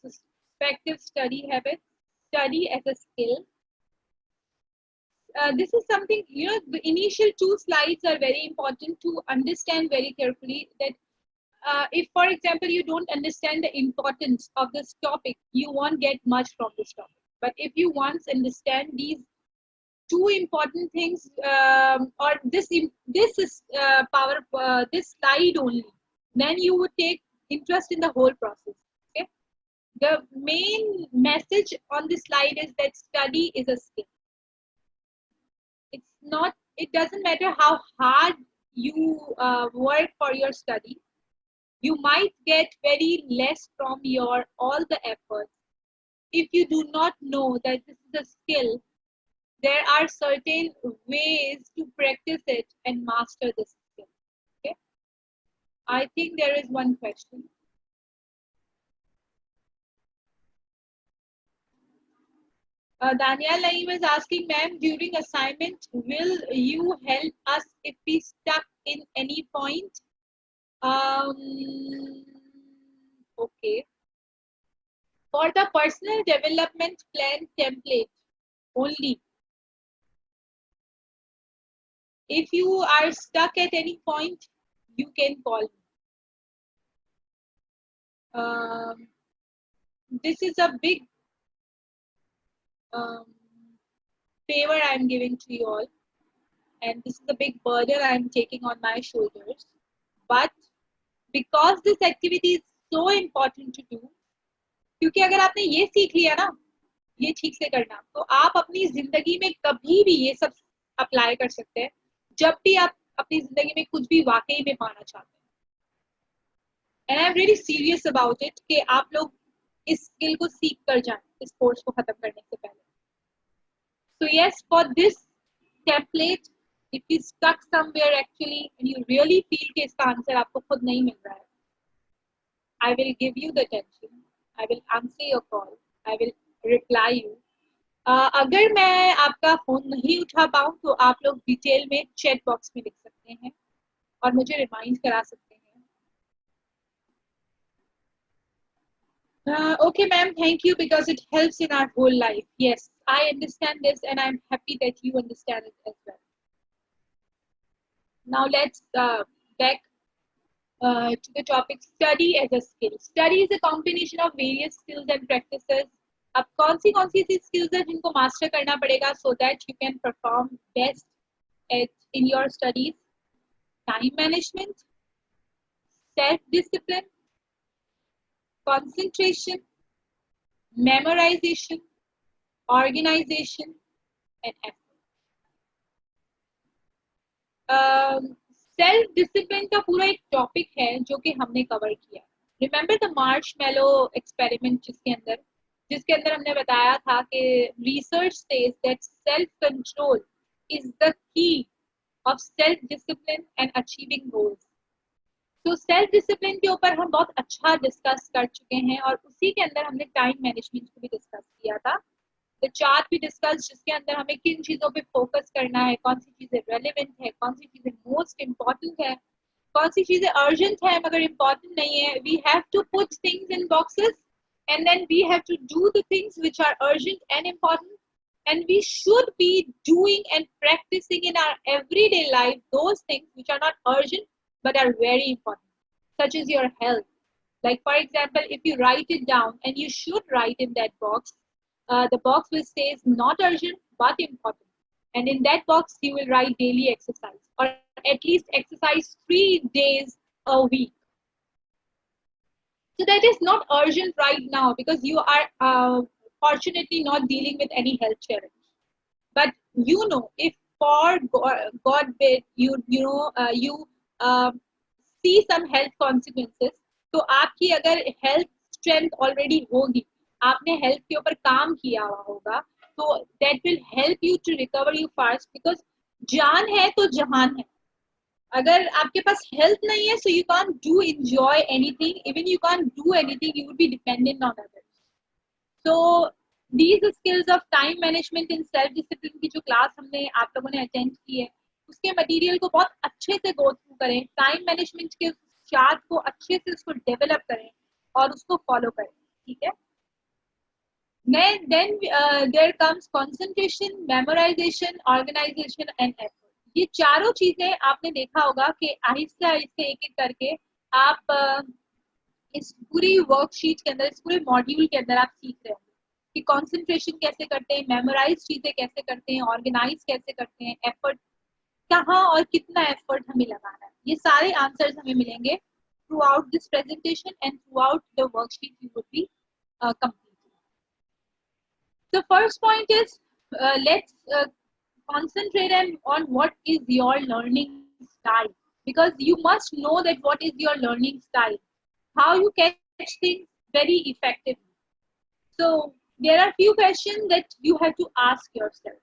Effective study habits. Study as a skill. This is something, the initial 2 slides are very important to understand very carefully that if, for example, you don't understand the importance of this topic, you won't get much from this topic. But if you once understand these 2 important things, or this is this slide only, then you would take interest in the whole process. Okay, the main message on this slide is that study is a skill. It doesn't matter how hard you work for your study. You might get very less from your all the efforts if you do not know that this is a skill. There are certain ways to practice it and master this skill. Okay, I think there is one question. Danielle Naeem is asking, ma'am, during assignment, will you help us if we stuck in any point? Okay. For the personal development plan template only, if you are stuck at any point, you can call me. This is a big favor I'm giving to you all, and this is a big burden I'm taking on my shoulders. But because this activity is so important to do, क्योंकि अगर आपने ये सीख लिया ना, ये ठीक से करना, तो आप अपनी जिंदगी में कभी भी ये सब अप्लाई कर सकते हैं जब भी आप अपनी जिंदगी में कुछ भी वाकई में पाना चाहते हैं. And I am really serious about it कि आप लोग इस स्किल को सीख कर जाएं इस कोर्स को खत्म करने से पहले. So yes, for this template, if you stuck somewhere actually and you really feel कि इसका आंसर आपको खुद नहीं मिल रहा है, I will give you the attention, I will answer your call, I will reply you. अगर मैं आपका फोन नहीं उठा पाऊँ तो आप लोग डिटेल में चैट बॉक्स में लिख सकते हैं और मुझे रिमाइंड करा सकते हैं. Okay, ma'am, thank you because it helps in our whole life. Yes, I understand this and I'm happy that you understand it as well. Now let's back to the topic, study as a skill. Study is a combination of various skills and practices. अब कौन सी ऐसी skills है जिनको master करना पड़ेगा so that you can perform best in your studies? Time management, self-discipline, concentration, memorization, organization, and effort. Self discipline का पूरा एक टॉपिक है जो कि हमने कवर किया. रिमेंबर द मार्शमैलो एक्सपेरिमेंट जिसके अंदर हमने बताया था कि research says that self control is the key of self discipline and achieving goals. तो सेल्फ डिसिप्लिन के ऊपर हम बहुत अच्छा डिस्कस कर चुके हैं और उसी के अंदर हमने टाइम मैनेजमेंट को भी डिस्कस किया था. द चार्ट भी डिस्कस जिसके अंदर हमें किन चीज़ों पे फोकस करना है, कौन सी चीज़ें रेलेवेंट है, कौन सी चीज़ें मोस्ट इम्पॉर्टेंट है, कौन सी चीज़ें अर्जेंट है मगर इम्पॉर्टेंट नहीं है. We have to put things in boxes and then we have to do the things which are urgent and important, and we should be doing and practicing in our everyday life those things which are not urgent but are very important, such as your health. Like for example, if you write it down, and you should write in that box, the box will say not urgent but important, and in that box you will write daily exercise or at least exercise 3 days a week. So that is not urgent right now because you are fortunately not dealing with any health challenge. But if for God bid you see some health consequences, तो आपकी अगर health strength already होगी, आपने health के ऊपर काम किया हुआ होगा, तो that will help you to recover you fast because जान है तो जहान है. अगर आपके पास हेल्थ नहीं है, so you can't do enjoy anything, even you can't do anything, you would be dependent on others. So these skills of time management and self discipline की जो क्लास हमने आप लोगों ने अटेंड की है, उसके मटेरियल को बहुत अच्छे से गो थ्रू करें, टाइम मैनेजमेंट के चार्ट को अच्छे से उसको डेवलप करें, और उसको फॉलो करें, ठीक है। Then there comes concentration, memorization, organization and effort. ये चारों चीजें आपने देखा होगा कि आहिस्ते आहिस्ते एक एक करके आप इस पूरी वर्कशीट के अंदर, इस पूरे मॉड्यूल के अंदर आप सीख रहे होंगे कि कंसंट्रेशन कैसे करते हैं, मेमोराइज चीजें कैसे करते हैं, ऑर्गेनाइज कैसे करते हैं, एफर्ट कहाँ और कितना एफर्ट हमें लगाना है, ये सारे आंसर्स हमें मिलेंगे through out this presentation and through out the worksheet you would be complete. The first point is let's concentrate on what is your learning style, because you must know that what is your learning style, how you catch things very effectively. So there are few questions that you have to ask yourself,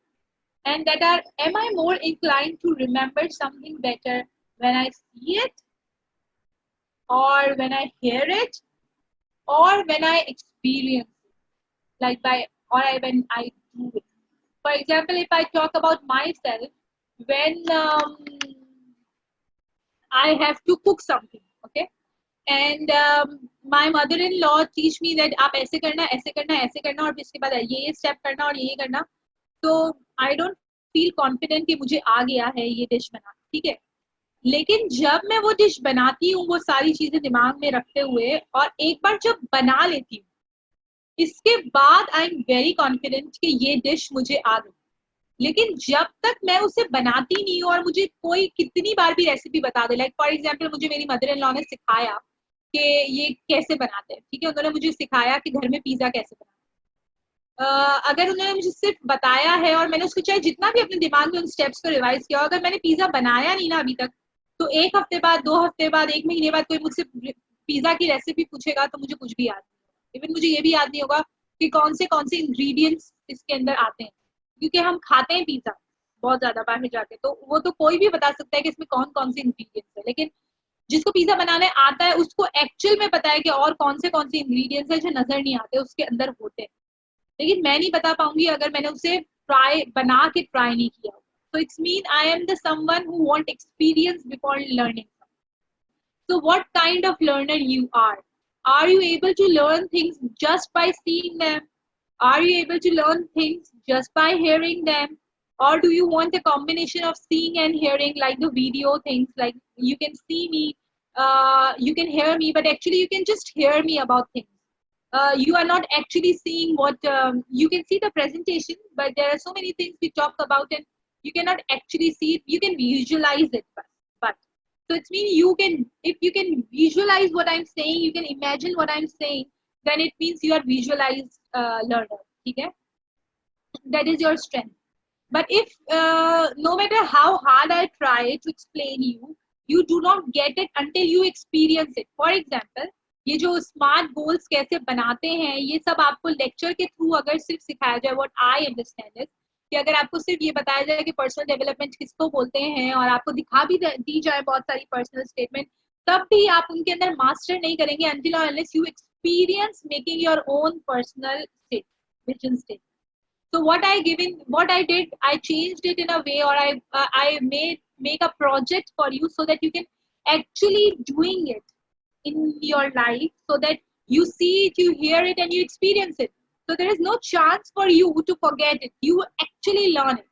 and that are, am I more inclined to remember something better when I see it, or when I hear it, or when I experience it, like when I do it. For example, if I talk about myself, when I have to cook something, okay, and my mother-in-law teach me that आप ऐसे करना, ऐसे करना, ऐसे करना, और इसके बाद ये स्टेप करना और ये करना, तो I don't feel confident कि मुझे आ गया है ये डिश बनाना, ठीक है. लेकिन जब मैं वो डिश बनाती हूँ, वो सारी चीजें दिमाग में रखते हुए, और एक बार जब बना लेती हूँ, इसके बाद आई एम वेरी कॉन्फिडेंट कि ये डिश मुझे आ गई. लेकिन जब तक मैं उसे बनाती नहीं हूँ, और मुझे कोई कितनी बार भी रेसिपी बता दे, लाइक फॉर एग्जांपल मुझे मेरी मदर इन लॉ ने सिखाया कि ये कैसे बनाते हैं, ठीक है, उन्होंने मुझे सिखाया कि घर में पिज्जा कैसे बनाते हैं. अगर उन्होंने मुझे सिर्फ बताया है और मैंने उसको चाहे जितना भी अपने दिमाग में उन स्टेप्स को रिवाइज किया, अगर मैंने पिज्जा बनाया नहीं ना अभी तक, तो एक हफ्ते बाद, 2 हफ्ते बाद, 1 महीने बाद कोई मुझसे पिज्जा की रेसिपी पूछेगा तो मुझे कुछ भी याद नहीं. इवन मुझे ये भी याद नहीं होगा कि कौन से इंग्रेडिएंट्स इसके अंदर आते हैं, क्योंकि हम खाते हैं पिज्जा बहुत ज्यादा बाहर जाके, तो वो तो कोई भी बता सकता है कि इसमें कौन कौन से इंग्रेडिएंट्स है, लेकिन जिसको पिज्जा बनाने आता है उसको एक्चुअल में पता है कि और कौन से इंग्रेडिएंट्स है जो नजर नहीं आते उसके अंदर होते हैं. लेकिन मैं नहीं बता पाऊंगी अगर मैंने उसे बना के ट्राई नहीं किया. So it's mean I am the someone who want experience before learning. So what kind of learner you are? Are you able to learn things just by seeing them? Are you able to learn things just by hearing them? Or do you want a combination of seeing and hearing, like the video things, like you can see me, you can hear me, but actually you can just hear me about things. You are not actually seeing what, you can see the presentation, but there are so many things we talk about and you cannot actually see it. You can visualize it, but so it's mean you can, if you can visualize what I'm saying, you can imagine what I'm saying, then it means you are visualized learner. Okay? That is your strength. But if no matter how hard I try to explain you, you do not get it until you experience it. For example, ये जो smart goals कैसे बनाते हैं, ये सब आपको lecture के through अगर सिर्फ सिखाया जाए, व्हाट आई अंडरस्टैंड इज कि अगर आपको सिर्फ ये बताया जाए कि पर्सनल डेवलपमेंट किसको बोलते हैं, और आपको दिखा भी दी जाए बहुत सारी पर्सनल स्टेटमेंट, तब भी आप उनके अंदर मास्टर नहीं करेंगे until or unless you experience making your own personal state, vision state. So what I did, I changed it in a way, or I make a project for you so that you can actually doing it in your life, so that you see it, you hear it, and you experience it. So there is no chance for you to forget it. You actually learn it.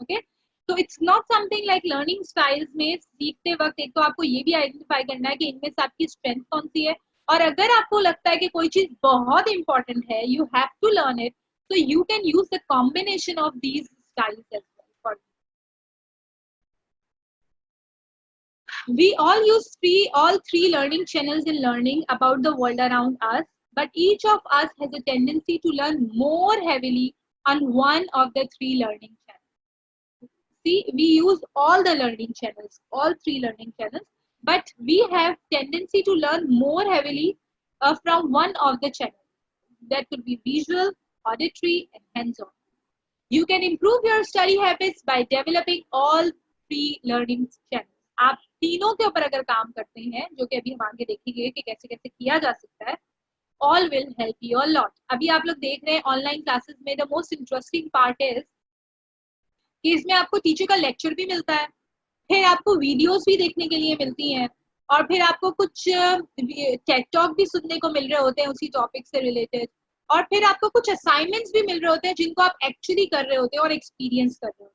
Okay? So it's not something like learning styles में सीखते वक्त एक तो आपको ये भी identify करना है कि इनमें से आपकी स्ट्रेंथ कौन सी है, और अगर आपको लगता है कि कोई चीज बहुत इंपॉर्टेंट है, you have to learn it, so you can use the combination of these styles as well for you. We all use all three learning channels in learning about the world around us, but each of us has a tendency to learn more heavily on one of the three learning channels. See, we use all the learning channels, all three learning channels, but we have tendency to learn more heavily from one of the channels. That could be visual, auditory, and hands-on. You can improve your study habits by developing all three learning channels. आप तीनों के ऊपर अगर काम करते हैं, जो कि अभी हम आगे देखेंगे कि कैसे कैसे किया जा सकता है, all will help you a lot. अभी आप लोग देख रहे हैं ऑनलाइन क्लासेस में, the most interesting part is कि इसमें आपको टीचर का लेक्चर भी मिलता है, फिर आपको वीडियोस भी देखने के लिए मिलती हैं, और फिर आपको कुछ टेड टॉक भी सुनने को मिल रहे होते हैं उसी टॉपिक से रिलेटेड, और फिर आपको कुछ असाइनमेंट्स भी मिल रहे होते हैं जिनको आप एक्चुअली कर रहे होते हैं और एक्सपीरियंस कर रहे होते हैं।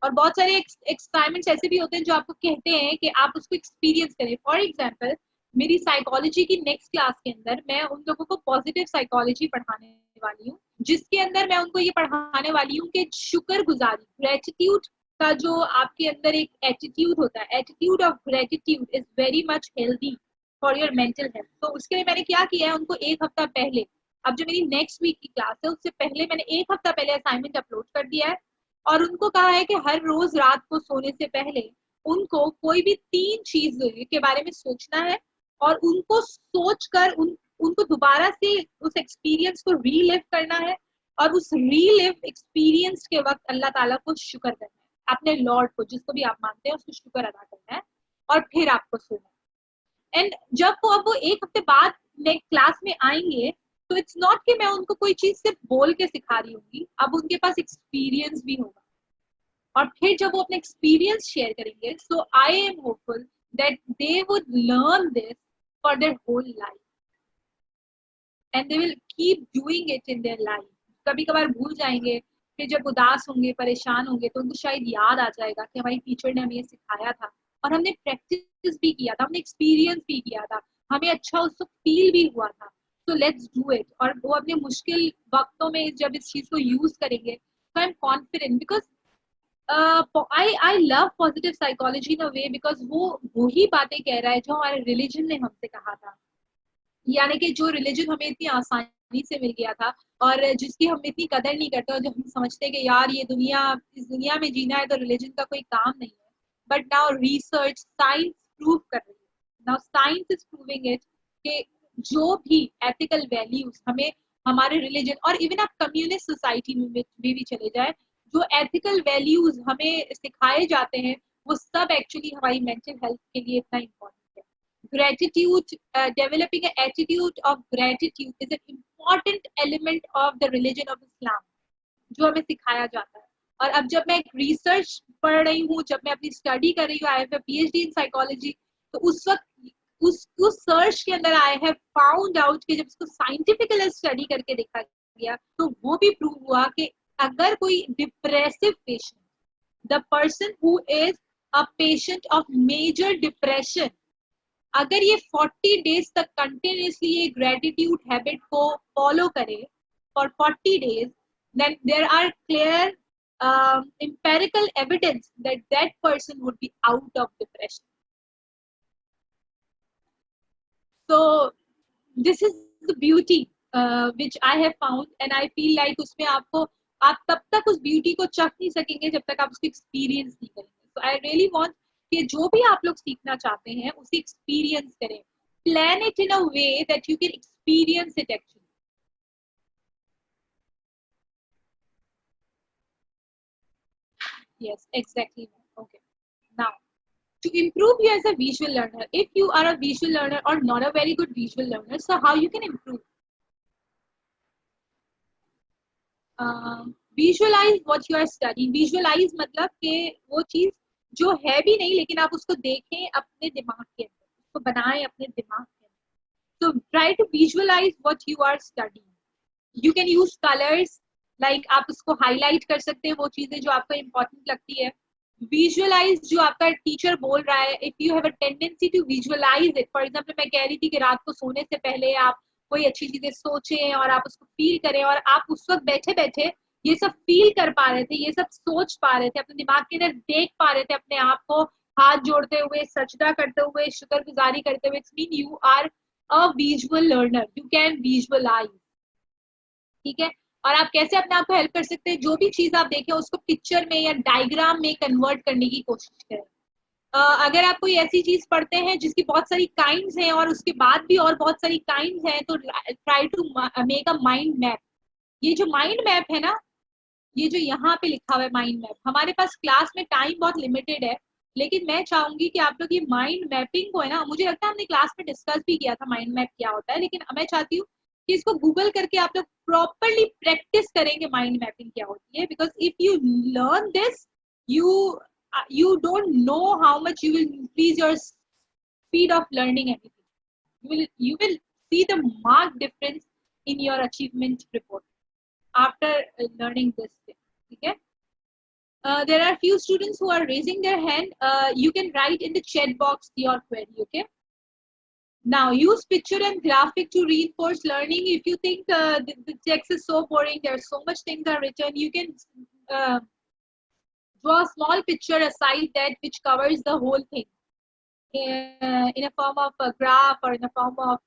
और बहुत सारे असाइनमेंट्स ऐसे भी होते हैं जो आपको कहते हैं कि आप उसको एक्सपीरियंस करें। फॉर एग्जाम्पल, मेरी साइकोलॉजी की नेक्स्ट क्लास के अंदर मैं उन लोगों को पॉजिटिव साइकोलॉजी पढ़ाने वाली हूँ, जिसके अंदर मैं उनको ये पढ़ाने वाली हूँ कि शुक्रगुजारी, ग्रेटिट्यूड का जो आपके अंदर एक एटीट्यूड होता है, attitude of gratitude is very much healthy for your mental health. तो उसके लिए मैंने क्या किया है, उनको एक हफ्ता पहले, अब जो मेरी नेक्स्ट वीक की क्लास है उससे पहले मैंने एक हफ्ता पहले असाइनमेंट अपलोड कर दिया है, और उनको कहा है कि हर रोज रात को सोने से पहले उनको कोई भी 3 चीज के बारे में सोचना है, और उनको सोचकर उनको दोबारा से उस एक्सपीरियंस को रीलिव करना है, और उस रीलिव एक्सपीरियंस के वक्त अल्लाह ताला को शुक्र करना है, अपने लॉर्ड को, जिसको भी आप मानते हैं उसको शुक्र अदा करना है, और फिर आपको सोना है। एंड जब वो अब वो एक हफ्ते बाद नेक्स्ट क्लास में आएंगे, तो इट्स नॉट कि मैं उनको कोई चीज सिर्फ बोल के सिखा रही होंगी, अब उनके पास एक्सपीरियंस भी होगा, और फिर जब वो अपने एक्सपीरियंस शेयर करेंगे, so I am hopeful that they would learn this for their whole life and they will keep doing it in their life. कभी कभार भूल जाएंगे, फिर जब उदास होंगे, परेशान होंगे, तो उनको शायद याद आ जाएगा कि हमारी टीचर ने हमें ये सिखाया था, और हमने प्रैक्टिस भी किया था, हमने एक्सपीरियंस भी किया था, हमें अच्छा उसको फील भी हुआ था, तो लेट्स डू इट। और वो अपने मुश्किल वक्तों में जब इस चीज को यूज करेंगे, तो I am confident, because I love positive psychology in a way, because वो ही बातें कह रहा है जो हमारे रिलीजन ने हमसे कहा था, यानी कि जो रिलीजन हमें इतनी आसानी से मिल गया था, और जिसकी हम इतनी कदर नहीं करते, और जो हम समझते हैं कि यार ये दुनिया, इस दुनिया में जीना है तो रिलीजन का कोई काम नहीं है, but now research science prove कर रही है, now science is proving it कि जो भी एथिकल वैल्यूज हमें हमारे रिलीजन, और इवन आप कम्युनिस्ट सोसाइटी में भी चले जाए, जो एथिकल वैल्यूज हमें सिखाए जाते हैं, वो सब एक्चुअली हमारी मेंटल हेल्थ के लिए इतना इम्पोर्टेंट है। Gratitude, developing an attitude of gratitude is an important element of the religion of Islam, जो हमें सिखाया जाता है। और अब जब मैं रिसर्च पढ़ रही हूँ, जब मैं अपनी स्टडी कर रही हूँ, I have PhD in psychology, तो उस वक्त उस सर्च के अंदर आई हैव फाउंड आउट कि जब इसको साइंटिफिकली स्टडी करके देखा गया, तो वो भी प्रूव हुआ कि अगर कोई depressive patient, the person who is a patient of major depression, अगर ये 40 डेज तक कंटिन्यूसली ये ग्रेटिट्यूड हैबिट को फॉलो करे for 40 days, then there are clear empirical evidence that that person would be out of depression. So this is the beauty which I have found, and I feel like उसमें आपको, आप तब तक उस beauty को चख नहीं सकेंगे जब तक आप उसको एक्सपीरियंस नहीं करेंगे। So I really want कि जो भी आप लोग सीखना चाहते हैं उसे एक्सपीरियंस करें, plan it in a way that you can experience it actually. Yes, exactly. Okay. Now, to improve you as a visual learner, if you are a visual learner or not a very good visual learner, so how you can improve? Visualize what you are studying. Visualize मतलब कि वो चीज जो है भी नहीं, लेकिन आप उसको देखें अपने दिमाग के अंदर, उसको बनाएं अपने दिमाग के अंदर। So try to visualize what you are studying. You can use colors, like आप उसको हाईलाइट कर सकते हैं वो चीजें जो आपको इम्पोर्टेंट लगती है। विजुअलाइज जो आपका टीचर बोल रहा है, if you have a tendency to visualize it, for example मैं कह रही थी कि रात को सोने से पहले आप कोई अच्छी चीजें सोचें और आप उसको फील करें, और आप उस वक्त बैठे बैठे ये सब फील कर पा रहे थे, ये सब सोच पा रहे थे, अपने दिमाग के अंदर देख पा रहे थे अपने आप को हाथ जोड़ते हुए, सजदा करते हुए, शुक्रगुजारी करते हुए। It's mean you are a visual learner, you can visualize. ठीक है, और आप कैसे अपने आप को हेल्प कर सकते हैं, जो भी चीज आप देखें उसको पिक्चर में या डायग्राम में कन्वर्ट करने की कोशिश करें। अगर आप कोई ऐसी चीज पढ़ते हैं जिसकी बहुत सारी काइंड्स हैं और उसके बाद भी और बहुत सारी काइंड्स हैं, तो try to make a mind map. ये जो माइंड मैप है ना, ये जो यहाँ पे लिखा हुआ है माइंड मैप, हमारे पास क्लास में टाइम बहुत लिमिटेड है, लेकिन मैं चाहूंगी कि आप लोग ये माइंड मैपिंग को है ना, मुझे लगता है हमने क्लास में डिस्कस भी किया था माइंड मैप क्या होता है, लेकिन मैं चाहती हूँ कि इसको गूगल करके आप लोग प्रॉपरली प्रैक्टिस करेंगे माइंड मैपिंग क्या होती है, because if you learn this, you you don't know how much you will increase your speed of learning anything. You will see the marked difference in your achievement report after learning this thing. Okay. There are few students who are raising their hand. You can write in the chat box your query. Okay. Now use picture and graphic to reinforce learning. If you think the text is so boring, there are so much things are written, you can draw a small picture aside that which covers the whole thing in a form of a graph or in a form of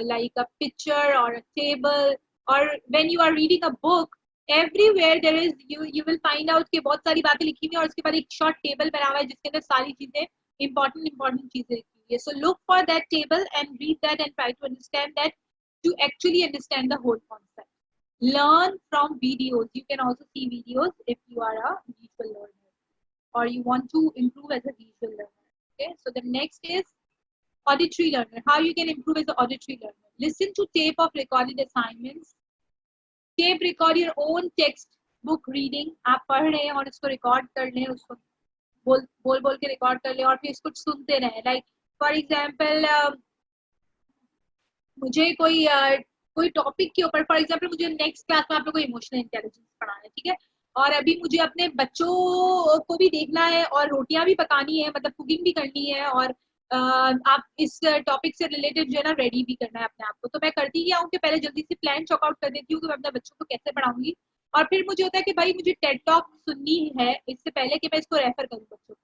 like a picture or a table. Or when you are reading a book, everywhere there is you will find out कि बहुत सारी बातें लिखी हुई हैं और उसके बाद एक short table बना हुआ है जिसके अंदर सारी चीजें important चीजें लिखी हुई है. So look for that table and read that and try to understand that to actually understand the whole concept. Learn from videos. You can also see videos if you are a visual learner or you want to improve as a visual learner. Okay, so the next is auditory learner. How you can improve as an auditory learner? Listen to tape of recorded assignments. Tape record your own text book reading. आप पढ़ रहे हैं और इसको record कर लें, उसको बोल के record कर लें और फिर इसको सुनते रहें. Like for example, मुझे कोई टॉपिक के ऊपर, फॉर एग्जाम्पल मुझे नेक्स्ट क्लास में आप लोगों को इमोशनल इंटेलिजेंस पढ़ाना है, ठीक है, और अभी मुझे अपने बच्चों को भी देखना है और रोटियां भी पकानी है, मतलब कुकिंग भी करनी है और आप इस टॉपिक से रिलेटेड जो है ना रेडी भी करना है अपने आप को. तो मैं करती क्या हूँ कि पहले जल्दी से प्लान चॉकआउट कर देती हूँ कि मैं अपने बच्चों को कैसे पढ़ाऊंगी और फिर मुझे होता है कि भाई मुझे टेड टॉक सुननी है इससे पहले कि मैं इसको रेफर करूँ बच्चों को.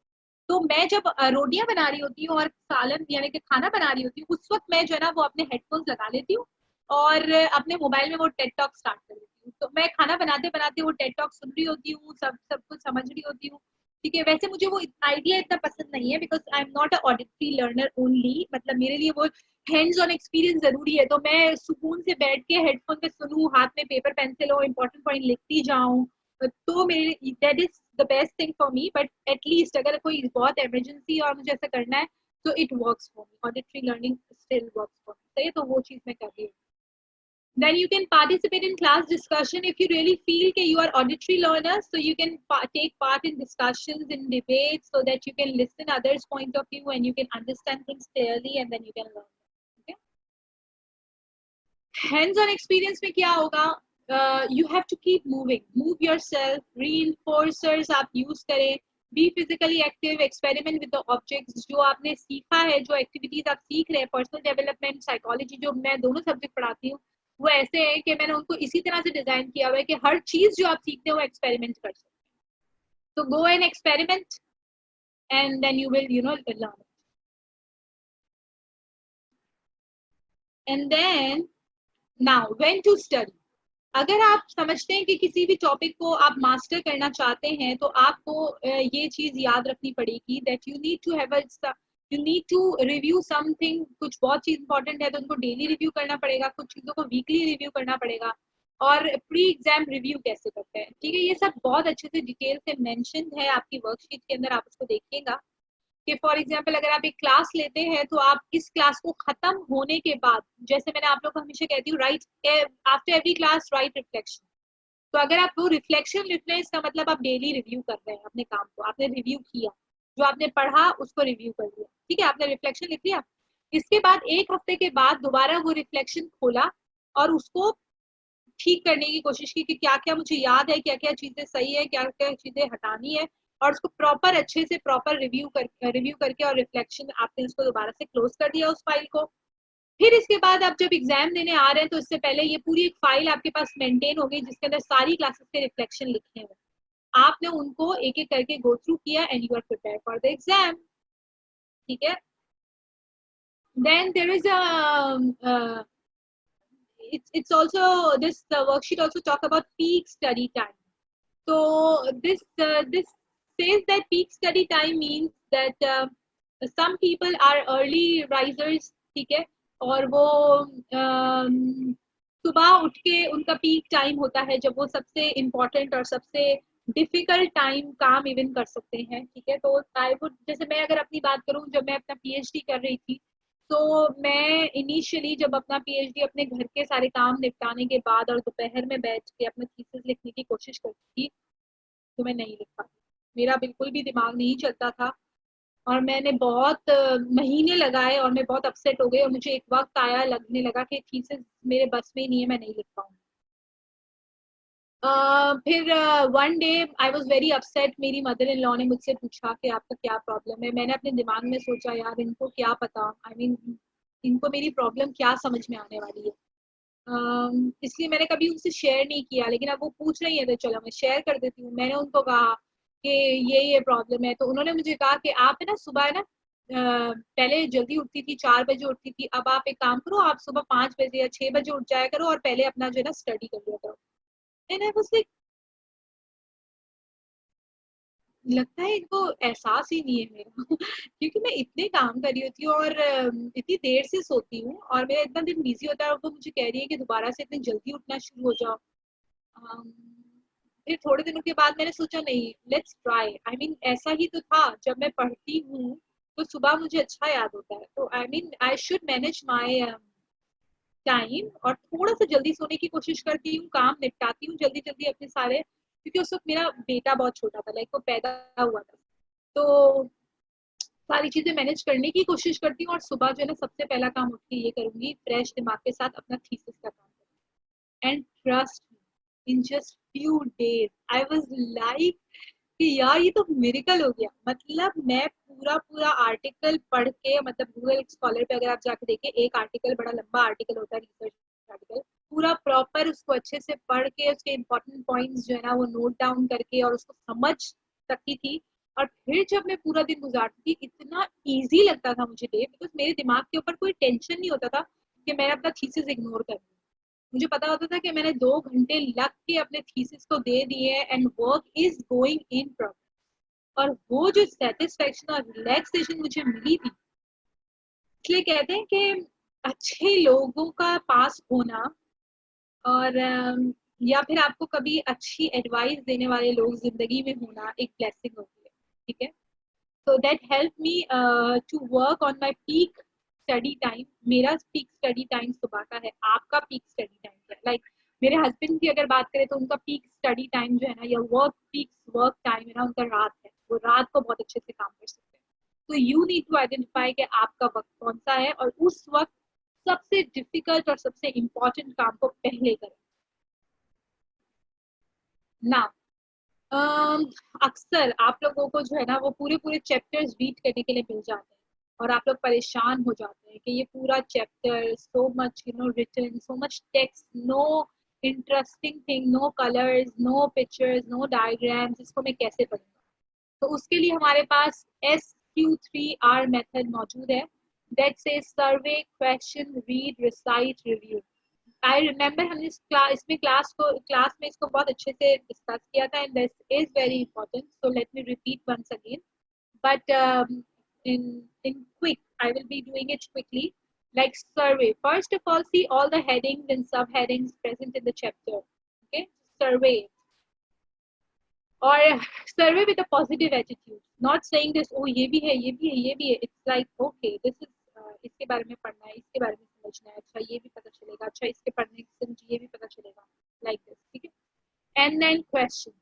तो मैं जब रोटियां बना रही होती हूँ और सालन यानी कि खाना बना रही होती हूँ उस वक्त मैं जो है ना वो अपने हेडफोन्स लगा लेती हूँ और अपने मोबाइल में वो टेड टॉक स्टार्ट कर देती हूँ. तो मैं खाना बनाते बनाते वो टेड टॉक सुन रही होती हूँ, सब कुछ समझ रही होती हूँ. ठीक है, वैसे मुझे वो आइडिया इतना पसंद नहीं है because I am not a auditory learner only, मतलब मेरे लिए वो हैंड्स ऑन एक्सपीरियंस जरूरी है. तो मैं सुकून से बैठ के हेडफोन पे सुनूं, हाथ में पेपर पेंसिल हो, इंपॉर्टेंट पॉइंट लिखती जाऊं, तो मेरे that is the best thing for me. But at least अगर कोई बहुत इमरजेंसी और मुझे ऐसा करना है तो it works for me. Auditory learning still works for me. सही है, तो वो चीज मैं कर रही हूँ. Then you can participate in class discussion if you really feel that you are auditory learners. So you can take part in discussions, in debates, so that you can listen others' point of view and you can understand things clearly, and then you can learn. Okay. Hands-on experience में क्या होगा? You have to keep moving, move yourself. Reinforcers आप use करें. Be physically active. Experiment with the objects. जो आपने सीखा है, जो activities आप सीख रहे हैं, personal development, psychology, जो मैं दोनों subject पढ़ाती हूँ, वो ऐसे है कि मैंने उनको इसी तरह से डिजाइन किया हुआ है कि हर चीज जो आप सीखते हो वो एक्सपेरिमेंट कर सकते हैं. तो go and experiment and then you will learn. And then now when to study. अगर आप समझते हैं कि किसी भी टॉपिक को आप मास्टर करना चाहते हैं तो आपको ये चीज याद रखनी पड़ेगी that you need to have you need to review something. कुछ बहुत चीज इंपॉर्टेंट है तो उनको डेली रिव्यू करना पड़ेगा, कुछ चीजों को वीकली रिव्यू करना पड़ेगा. और प्री एग्जाम रिव्यू कैसे करते हैं, ठीक है, ये सब बहुत अच्छे से डिटेल से मेंशन है आपकी वर्कशीट के अंदर. आप उसको देखिएगा कि फॉर एग्जाम्पल अगर आप एक क्लास लेते हैं तो आप इस क्लास को खत्म होने के बाद, जैसे मैंने आप लोग को हमेशा कहती हूँ, right after every class right reflection. तो अगर आप वो रिफ्लेक्शन लिख रहे हैं इसका मतलब आप डेली रिव्यू कर रहे हैं अपने काम को. आपने रिव्यू किया, जो आपने पढ़ा उसको रिव्यू कर लिया, ठीक है, आपने रिफ्लेक्शन लिख लिया. इसके बाद एक हफ्ते के बाद दोबारा वो रिफ्लेक्शन खोला और उसको ठीक करने की कोशिश की कि क्या क्या मुझे याद है, क्या क्या चीजें सही है, क्या क्या चीजें हटानी है, और उसको प्रॉपर अच्छे से प्रॉपर रिव्यू करके और रिफ्लेक्शन आपने उसको दोबारा से क्लोज कर दिया उस फाइल को. फिर इसके बाद आप जब एग्जाम देने आ रहे हैं तो इससे पहले ये पूरी एक फाइल आपके पास मेंटेन हो गई जिसके अंदर सारी क्लासेस के रिफ्लेक्शन लिखे हुए. आपने उनको एक एक करके गो थ्रू किया and you are prepare for the exam. ठीक है. Then there is a it's also this worksheet also talk about peak study time. So this says that peak study time means that some people are early risers, ठीक है, और वो सुबह उठ के उनका पीक टाइम होता है जब वो सबसे इम्पोर्टेंट और सबसे डिफिकल्ट टाइम काम इवन कर सकते हैं. ठीक है, तो आई वुड, जैसे मैं अगर अपनी बात करूं, जब मैं अपना पीएचडी कर रही थी तो मैं इनिशियली जब अपना पीएचडी अपने घर के सारे काम निपटाने के बाद और दोपहर में बैठ के अपना थीसिस लिखने की कोशिश करती थी तो मैं नहीं लिख पाती. मेरा बिल्कुल भी दिमाग नहीं चलता था और मैंने बहुत महीने लगाए और मैं बहुत अपसेट हो गई और मुझे एक वक्त आया लगने लगा कि थीसिस मेरे बस में ही नहीं है, मैं नहीं लिख पाऊंगी। फिर one day I was very upset. मेरी मदर इन लॉ ने मुझसे पूछा कि आपका क्या प्रॉब्लम है। मैंने अपने दिमाग में सोचा यार इनको क्या पता, आई मीन इनको मेरी प्रॉब्लम क्या समझ में आने वाली है। इसलिए मैंने कभी उनसे शेयर नहीं किया, लेकिन अब वो पूछ रही है तो चलो मैं शेयर कर देती हूँ। मैंने उनको कहा कि ये प्रॉब्लम है, तो उन्होंने मुझे कहा कि आप है ना सुबह है ना पहले जल्दी उठती थी, 4 बजे उठती थी, अब आप एक काम करो, आप सुबह 5 बजे या 6 बजे उठ जाया करो और पहले अपना जो है ना स्टडी कर लिया करो। एंड आई वाज लाइक, लगता है इनको एहसास ही नहीं है मेरा क्योंकि मैं इतने काम कर रही होती हूँ और इतनी देर से सोती हूँ और मेरा इतना दिन बिजी होता है, और वो मुझे कह रही है कि दोबारा से इतनी जल्दी उठना शुरू हो जाओ। अम, फिर थोड़े दिनों के बाद मैंने सोचा नहीं, लेट्स ट्राई। आई मीन ऐसा ही तो था, जब मैं पढ़ती हूँ तो सुबह मुझे अच्छा याद होता है, तो I mean I should manage my time और थोड़ा सा जल्दी सोने की कोशिश करती हूँ, काम निपटाती हूँ जल्दी जल्दी अपने सारे, क्योंकि उस वक्त मेरा बेटा बहुत छोटा था, लाइक वो पैदा हुआ था। तो सारी चीजें मैनेज करने की कोशिश करती हूँ और सुबह जो है ना सबसे पहला काम उठ के ये करूंगी, फ्रेश दिमाग के साथ अपना थीसिस का काम करूंगी। And trust in just few days I was like कि यार ये तो मिरेकल हो गया। मतलब मैं पूरा पूरा आर्टिकल पढ़ के, मतलब गूगल स्कॉलर पे अगर आप जाके देखें, एक आर्टिकल बड़ा लंबा आर्टिकल होता है, रिसर्च आर्टिकल, पूरा प्रॉपर उसको अच्छे से पढ़ के उसके इंपॉर्टेंट पॉइंट्स जो है ना वो नोट डाउन करके और उसको समझ सकती थी। और फिर जब मैं पूरा दिन गुजारती थी, इतना ईजी लगता था मुझे डे, बिकॉज मेरे दिमाग के ऊपर कोई टेंशन नहीं होता था कि मैंने अपना थीसिस इग्नोर कर दिया। मुझे पता होता था कि मैंने 2 घंटे लग के अपने थीसिस को दे दिए and work is going in progress. और वो जो सेटिस्फेक्शन और रिलैक्सेशन मुझे मिली थी, इसलिए कहते हैं कि अच्छे लोगों का पास होना और या फिर आपको कभी अच्छी एडवाइस देने वाले लोग जिंदगी में होना एक ब्लेसिंग होती है। ठीक है, so that helped me to work on my peak study time। मेरा पीक स्टडी टाइम सुबह का है, आपका पीक स्टडी टाइम है। लाइक मेरे हस्बैंड की अगर बात करें तो उनका पीक स्टडी टाइम जो है ना, या वर्क टाइम है ना, उनका रात है, वो रात को बहुत अच्छे से काम कर सकते हैं। तो यू नीड टू आइडेंटिफाई कि आपका वक्त कौन सा है और उस वक्त सबसे डिफिकल्ट और सबसे इम्पोर्टेंट काम को पहले करें ना। अक्सर आप लोगों को जो है ना वो पूरे पूरे चैप्टर्स रीड करने के लिए मिल जाते हैं और आप लोग परेशान हो जाते हैं कि ये पूरा chapter, so much written, so much text, no interesting thing, no colours, no pictures, no diagrams, इसको मैं कैसे पढ़ूंगा। तो उसके लिए हमारे पास SQ3R मेथड मौजूद है, दैट से survey, question, read, recite, review. I remember हमने इसमें क्लास में इसको बहुत अच्छे से डिस्कस किया था, and this is very important, so let me repeat once again. But in quick, I will be doing it quickly. Like survey, first of all, see all the headings and subheadings present in the chapter. Okay, survey, or survey with a positive attitude, not saying this, oh ये भी है, ये भी है, ये भी है। It's like okay, this is इसके बारे में पढ़ना है, इसके बारे में समझना है, अच्छा ये भी पता चलेगा, अच्छा इसके पढ़ने से मुझे ये भी पता चलेगा, like this। ठीक है, and then question,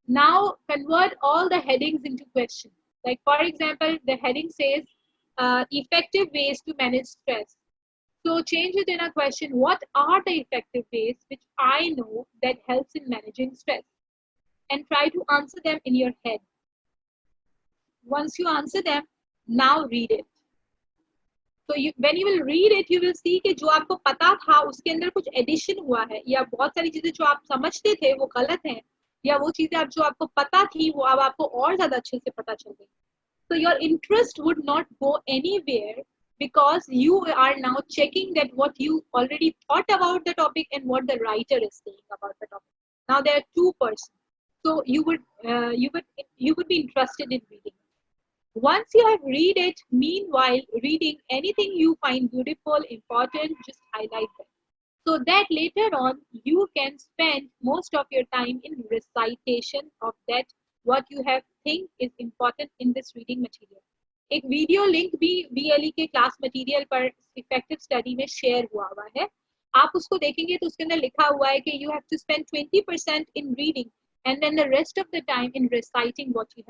now convert all the headings into question। Like for example, the heading says effective ways to manage stress, so change it in a question, what are the effective ways which I know that helps in managing stress, and try to answer them in your head। Once you answer them, now read it। तो when you will read it, you will see कि जो आपको पता था उसके अंदर कुछ addition हुआ है, या बहुत सारी चीजें जो आप समझते थे वो गलत हैं, या वो चीजें आप जो आपको पता थी वो अब आपको और ज्यादा अच्छे से पता चल गई। So your interest would not go anywhere because you are now checking that what you already thought about the topic and what the writer is saying about the topic. Now there are two persons, so you would be interested in reading. Once you have read it, meanwhile reading anything you find beautiful, important, just highlight them, so that later on you can spend most of your time in recitation of that what you have think is important in this reading material। एक video link भी BLE के class material पर effective study में share हुआ है, आप उसको देखेंगे तो उसके अंदर लिखा हुआ है कि you have to spend 20% in reading and then the rest of the time in reciting what you